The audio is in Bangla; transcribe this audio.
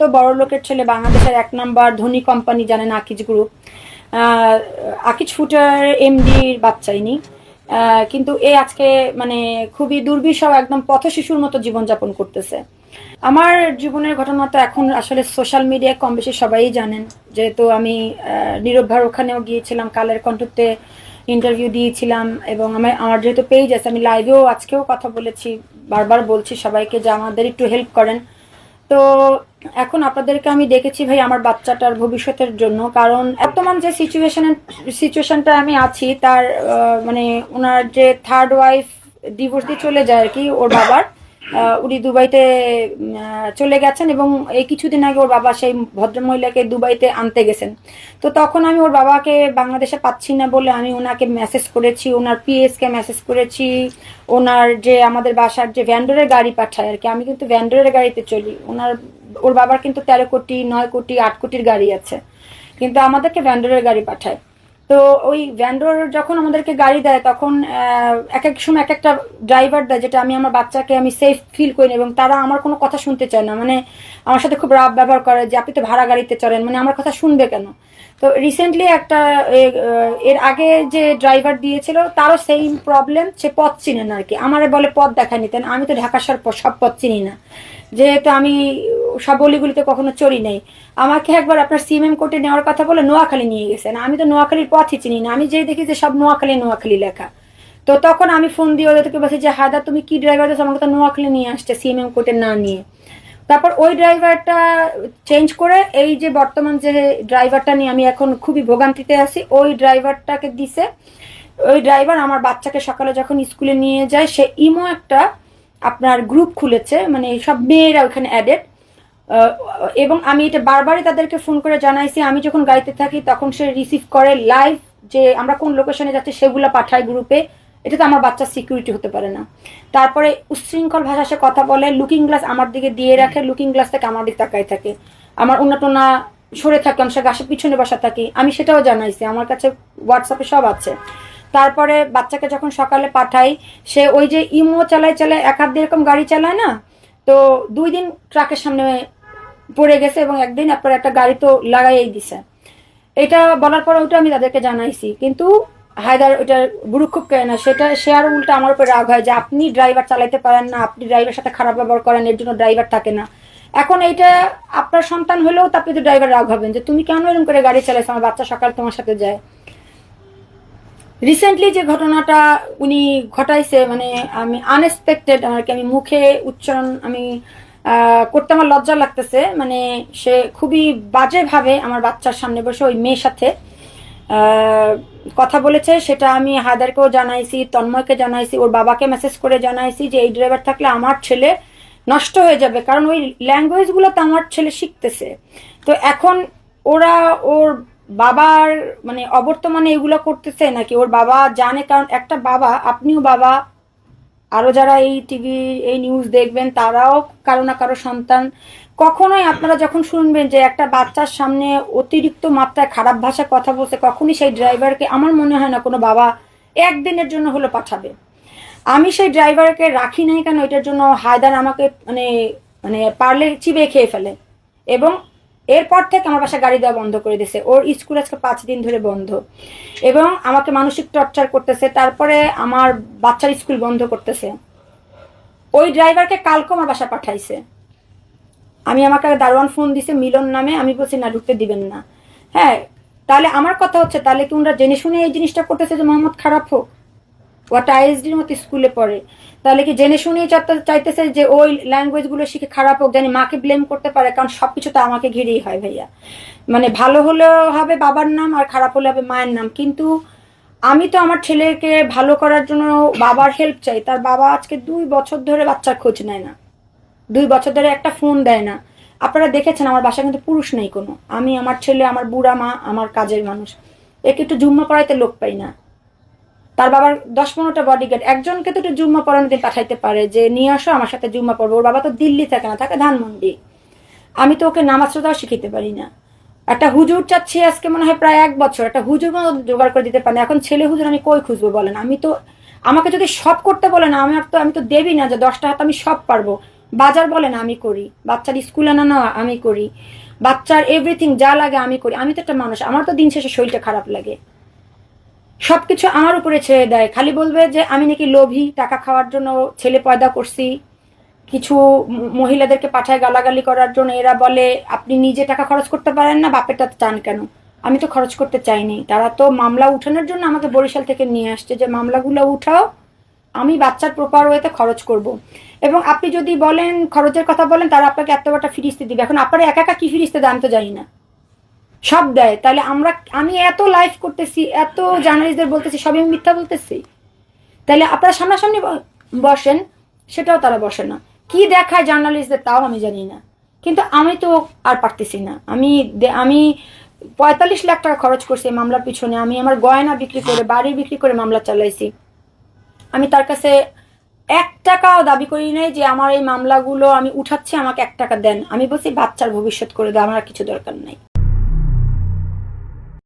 এত বড় লোকের ছেলে, বাংলাদেশের 1 নম্বর ধনী কোম্পানি জানেন আকিজ গ্রুপ, আকিজ ফুটার এমডির বাচ্চা ইনি। কিন্তু এ আজকে মানে খুবই দুর্বিষহ একদম পথ শিশুর মতো জীবনযাপন করতেছে। আমার জীবনের ঘটনা তো এখন আসলে সোশ্যাল মিডিয়ায় কম বেশি সবাই জানেন, যেহেতু আমি নীরব ভার ওখানেও গিয়েছিলাম, কালের কণ্ঠতে ইন্টারভিউ দিয়েছিলাম, এবং আমার যেহেতু পেজ আছে, আমি লাইভেও আজকেও কথা বলেছি, বারবার বলছি সবাইকে যে আমাদের একটু হেল্প করেন। তো এখন আপনাদেরকে আমি দেখেছি ভাই আমার বাচ্চাটার ভবিষ্যতের জন্য, কারণ বর্তমান যে সিচুয়েশনটা আমি আছি তার মানে ওনার যে থার্ড ওয়াইফ ডিভোর্স দিয়ে চলে যায় আর কি ওর বাবার, উনি দুবাইতে চলে গেছেন, এবং এই কিছুদিন আগে ওর বাবা সেই ভদ্রমহিলাকে দুবাইতে আনতে গেছেন। তো তখন আমি ওর বাবাকে বাংলাদেশে পাচ্ছি না বলে আমি ওনাকে মেসেজ করেছি, ওনার পিএসকে মেসেজ করেছি, ওনার যে আমাদের বাসার যে ভ্যান্ডরের গাড়ি পাঠায় আর কি, আমি কিন্তু ভ্যান্ডরের গাড়িতে চলি, ওর বাবার কিন্তু 13 কোটি 9 কোটি 8 কোটির গাড়ি আছে, কিন্তু আমাদেরকে ভ্যান্ডরের গাড়ি পাঠায়। তো ওই ভ্যান্ডর যখন আমাদেরকে গাড়ি দেয় তখন এক এক সময় এক একটা ড্রাইভার দেয়, যেটা আমি আমার বাচ্চাকে আমি সেফ ফিল করি না, এবং তারা আমার কোনো কথা শুনতে চায় না, মানে আমার সাথে খুব রাফ ব্যবহার করে যে আপনি তো ভাড়া গাড়িতে চড়েন, মানে আমার কথা শুনবে কেন। তো রিসেন্টলি একটা এর আগে যে ড্রাইভার দিয়েছিল তারও সেম প্রবলেম, সে পথ চিনে না আর কি, আমার বলে পথ দেখায় নিতেন, আমি তো ঢাকা শহর সব পথ চিনি না, যেহেতু আমি সব অলিগুলিতে কখনো চড়ি নাই। আমাকে একবার আপনার সিএমএম কোর্টে নেওয়ার কথা বলে নোয়াখালী নিয়ে গেছেন, আমি তো নোয়াখালীর পথই চিনি না, আমি যেই দেখি যে সব নোয়াখালী নোয়াখালী লেখা। তো তখন আমি ফোন দিয়ে ওদেরকে বলছি যে হায়দা তুমি কি ড্রাইভার দিয়েছো, আমাকে তো নোয়াখালী নিয়ে আসছে সিএমএম কোর্টে না নিয়ে। তারপর ওই ড্রাইভারটা চেঞ্জ করে এই যে বর্তমান যে ড্রাইভারটা নিয়ে আমি এখন খুবই ভোগান্তিতে আছি, ওই ড্রাইভারটাকে দিছে। ওই ড্রাইভার আমার বাচ্চাকে সকালে যখন স্কুলে নিয়ে যায়, সে ইমো একটা আপনার গ্রুপ খুলেছে, মানে সব মেয়েরা ওখানে অ্যাডেড, এবং আমি এটা বারবারই তাদেরকে ফোন করে জানাইছি, আমি যখন গাড়িতে থাকি তখন সে রিসিভ করে লাইভ যে আমরা কোন লোকেশনে যাচ্ছি সেগুলো পাঠায় গ্রুপে। এটা তো আমার বাচ্চার সিকিউরিটি হতে পারে না। তারপরে উচ্ছৃঙ্খল ভাষা সে কথা বলে, লুকিং গ্লাস আমার দিকে দিয়ে রাখে, লুকিং গ্লাস থেকে আমার দিকে তাকাই থাকে, আমার উন্নতনা সরে থাকে, সে গাছের পিছনে বসা থাকি, আমি সেটাও জানাইছি, আমার কাছে হোয়াটসঅ্যাপে সব আছে। তারপরে বাচ্চাকে যখন সকালে পাঠাই, সে ওই যে ইমো চালায় চালায় এক হাত দিয়ে এরকম গাড়ি চালায় না, তো 2 দিন ট্রাকের সামনে পড়ে গেছে, এবং একদিন আপনার একটা গাড়ি তো লাগাই দিছে। এটা বলার পর ওটা আমি তাদেরকে জানাইছি, কিন্তু হায়দার ওটা বুরুক্ষুপ করে না, সেটা সে আরো উল্টা আমার উপর রাগ হয় যে আপনি ড্রাইভার চালাইতে পারেন না, আপনি ড্রাইভারের সাথে খারাপ ব্যবহার করেন, এর জন্য ড্রাইভার থাকে না। এখন এইটা আপনার সন্তান হলেও তো আপনি তো ড্রাইভার রাগ হবেন যে তুমি কেন এরকম করে গাড়ি চালাইছো, আমার বাচ্চা সকাল তোমার সাথে যায়। রিসেন্টলি যে ঘটনাটা উনি ঘটাইছে, মানে আমি আনএক্সপেক্টেড, আমি মুখে উচ্চারণ আমি করতে আমার লজ্জা লাগতেছে, মানে সে খুবই বাজেভাবে আমার বাচ্চার সামনে বসে ওই মেয়ের সাথে কথা বলেছে। সেটা আমি হায়দারকেও জানাইছি, তন্ময়কে জানাইছি, ওর বাবাকে মেসেজ করে জানাইছি যে এই ড্রাইভার থাকলে আমার ছেলে নষ্ট হয়ে যাবে, কারণ ওই ল্যাঙ্গুয়েজগুলো তো আমার ছেলে শিখতেছে। তো এখন ওরা ওর বাবার মানে অবর্তমানে এগুলো করতেছে নাকি ওর বাবা জানে, কারণ একটা বাবা, আপনিও বাবা, আরো যারা এই টিভি এই নিউজ দেখবেন তারাও কারো না কারো সন্তান। কখনোই আপনারা যখন শুনবেন যে একটা বাচ্চার সামনে অতিরিক্ত মাত্রায় খারাপ ভাষা কথা বলছে, কখনই সেই ড্রাইভারকে আমার মনে হয় না কোনো বাবা একদিনের জন্য হলো পাঠাবে। আমি সেই ড্রাইভারকে রাখি নাই কেন, এটার জন্য হায়দার আমাকে মানে মানে পারলে চিবিয়ে খেয়ে ফেলে, এবং এরপর থেকে আমার বাসায় গাড়ি দেওয়া বন্ধ করে দিয়েছে। ওর স্কুল আজকে 5 দিন ধরে বন্ধ, এবং আমাকে মানসিক টর্চার করতেছে, তারপরে আমার বাচ্চার স্কুল বন্ধ করতেছে। ওই ড্রাইভারকে কালকে আমার বাসা পাঠাইছে, আমাকে দারোয়ান ফোন দিছে মিলন নামে, আমি বলছি না ঢুকতে দিবেন না। হ্যাঁ, তাহলে আমার কথা হচ্ছে, তাহলে কি ওনারা জেনে শুনে এই জিনিসটা করতেছে যে মোহাম্মদ খারাপ হোক, ওটা আইএসডির মতো স্কুলে পড়ে, তাহলে কি জেনে শুনেই চাইতেছে যে ওই ল্যাঙ্গুয়েজ গুলো শিখে খারাপ হোক, জানি মাকে ব্লেম করতে পারে, কারণ সবকিছু তো আমাকে ঘিরেই হয় ভাইয়া। মানে ভালো হলে হবে বাবার নাম, আর খারাপ হলে হবে মায়ের নাম, কিন্তু আমি তো আমার ছেলেকে ভালো করার জন্য বাবার হেল্প চাই। তার বাবা আজকে 2 বছর ধরে বাচ্চার খোঁজ নেয় না, 2 বছর ধরে একটা ফোন দেয় না। আপনারা দেখেছেন আমার বাসায় কিন্তু পুরুষ নেই কোনো, আমি, আমার ছেলে, আমার বুড়া মা, আমার কাজের মানুষ, একে একটু জুম্মা পড়াইতে লোক পাই না। তার বাবার 10-15টা বডিগার্ড, একজনকে তো একটু জুম্মা পড়ানো দিন পাঠাইতে পারে যে নিয়ে আসো আমার সাথে জুম্মা পড়বো। ওর বাবা তো দিল্লি থাকে না, থাকে ধানমন্ডি। আমি তো ওকে নামাজ রোজাও শিখাইতে পারি না। একটা হুজুর চাচ্ছি আজকে মনে হয় প্রায় 1 বছর, একটা হুজুর জোগাড় করে দিতে পারি না। এখন ছেলে হুজুর আমি কই খুঁজবো বলেন? আমি তো, আমাকে যদি সব করতে বলেন আমি তো দেবী না যে 10টা হাত আমি সব পারবো। বাজার বলেন আমি করি, বাচ্চার স্কুল আনানো আমি করি, বাচ্চার এভরিথিং যা লাগে আমি করি। আমি তো একটা মানুষ, আমার তো দিন শেষে শরীরটা খারাপ লাগে। সবকিছু আমার উপরে ছেড়ে দেয়, খালি বলবে যে আমি নাকি লোভী, টাকা খাওয়ার জন্য ছেলে পয়দা করছি। কিছু মহিলাদেরকে পাঠায় গালাগালি করার জন্য, এরা বলে আপনি নিজে টাকা খরচ করতে পারেন না, বাপেরটা চান কেন? আমি তো খরচ করতে চাইনি, তারা তো মামলা উঠানোর জন্য আমাকে বরিশাল থেকে নিয়ে আসছে যে মামলাগুলো উঠাও, আমি বাচ্চার প্রপার ওয়েতে খরচ করব। এবং আপনি যদি বলেন খরচের কথা বলেন, তারা আপনাকে এত একটা ফিরিস্তে দিবে। এখন আপনারা একা একা কি ফিরিস্তে দেয় আমি তো জানি না, সব দেয়। তাহলে আমি এত লাইভ করতেছি, এত জার্নালিস্টদের বলতেছি, সবই মিথ্যা বলতেছি? তাহলে আপনারা সামনাসামনি বসেন, সেটাও তারা বসে না। কি দেখায় জার্নালিস্টদের তাও আমি জানি না। কিন্তু আমি তো আর পারতেছি না। আমি 45 লাখ টাকা খরচ করছি মামলার পিছনে। আমি আমার গয়না বিক্রি করে, বাড়ি বিক্রি করে মামলা চালাইছি। আমি তার কাছে 1 টাকাও দাবি করি নাই যে আমার এই মামলাগুলো আমি উঠাচ্ছি, আমাকে 1 টাকা দেন। আমি বলছি বাচ্চার ভবিষ্যৎ করে দেয়, আমার আর কিছু দরকার নাই।